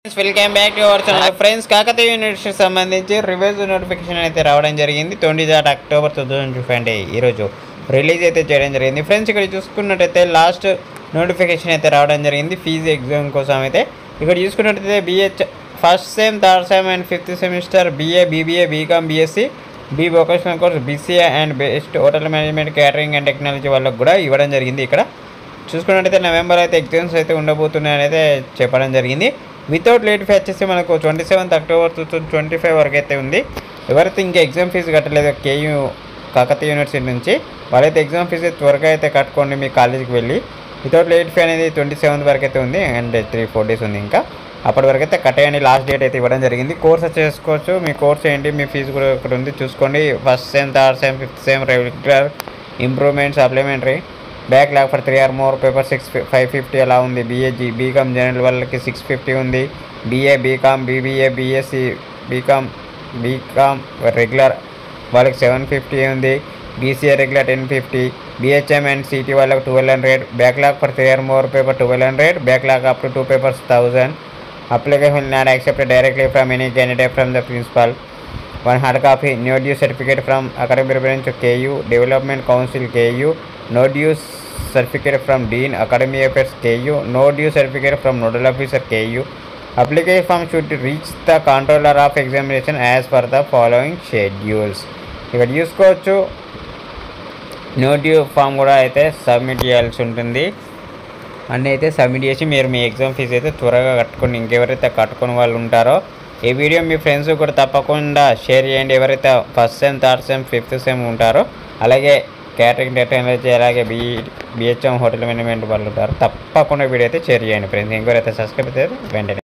Welcome back to our channel friends. Kakatiya యూనివర్సిటీకి సంబంధించి revise notification అయితే రావడం జరిగింది. 20 అక్టోబర్ 2025 ఈరోజు రిలీజ్ అయితే చేయడం జరిగింది. ఫ్రెండ్స్ ఇక్కడ చూసుకున్నట్టయితే లాస్ట్ నోటిఫికేషన్ అయితే రావడం జరిగింది ఫీజు ఎగ్జామ్ కోసం. అయితే ఇక్కడ చూసుకున్నట్టయితే BH first sem, third sem and fifth semester, BA, BBA, BCom, BSc, B vocational course, BCA and best hotel management, catering and technology వాళ్ళకు కూడా ఇవ్వడం జరిగింది. ఇక్కడ చూసుకున్నట్టయితే నవంబర్ అయితే ఎగ్జామ్స్ అయితే ఉండబోతున్నాయని అయితే చెప్పడం జరిగింది. వితౌట్ లేట్ ఫీ వచ్చేసి మనకు 27 అక్టోబర్ 2025 వరకు అయితే ఉంది. ఎవరైతే ఇంకా ఎగ్జామ్ ఫీజు కట్టలేదో KU కాకతీయ యూనివర్సిటీ నుంచి వాళ్ళైతే ఎగ్జామ్ ఫీజు త్వరగా అయితే కట్టుకోండి మీ కాలేజీకి వెళ్ళి. వితౌట్ లేట్ ఫీ అనేది 27 వరకు అయితే ఉంది అండ్ 3-4 డేస్ ఉంది. ఇంకా అప్పటి వరకు అయితే కట్టేయండి. లాస్ట్ డేట్ అయితే ఇవ్వడం జరిగింది. కోర్స్ చేసుకోవచ్చు. మీ కోర్స్ ఏంటి, మీ ఫీజు కూడా ఇక్కడ ఉంది చూసుకోండి. First sem, third sem, fifth sem, regular, improvement, supplementary, backlog for 3 or more paper 550 అలా ఉంది. BCom జనరల్ వాళ్ళకి 650 ఉంది. BA, BCom, BBA, BSc, BCom regular వాళ్ళకి 750 ఉంది. BCA regular 1050, BHM and CT వాళ్ళకి 1200, backlog for 3 or more paper 1200, backlog up to 2 papers 1000. Application not accepted directly from any candidate from the principal. 1 hard copy. No due certificate from academic branch KU, Development Council KU. No due certificate from Dean, Academic Affairs KU. No due certificate from Nodal Officer KU. Application form should reach the controller of examination as per the following schedules. ఇక్కడ చూసుకోవచ్చు. No due form కూడా అయితే submit చేయాల్సి ఉంటుంది. అన్నీ అయితే submit చేసి మీరు మీ ఎగ్జామ్ ఫీజు అయితే త్వరగా కట్టుకోండి. ఇంకెవరైతే కట్టుకుని వాళ్ళు ఉంటారో ఈ వీడియో మీ ఫ్రెండ్స్ కూడా తప్పకుండా షేర్ చేయండి. ఎవరైతే first sem, third sem, fifth sem ఉంటారో, అలాగే క్యాటరింగ్ టెక్నాలజీ, అలాగే BHM హోటల్ మేనేజ్మెంట్ వాళ్ళు ఉంటారు. తప్పకుండా వీడియో అయితే షేర్ చేయండి ఫ్రెండ్స్. ఇంకెవరైతే సబ్స్క్రైబ్ అయితే వెంటనే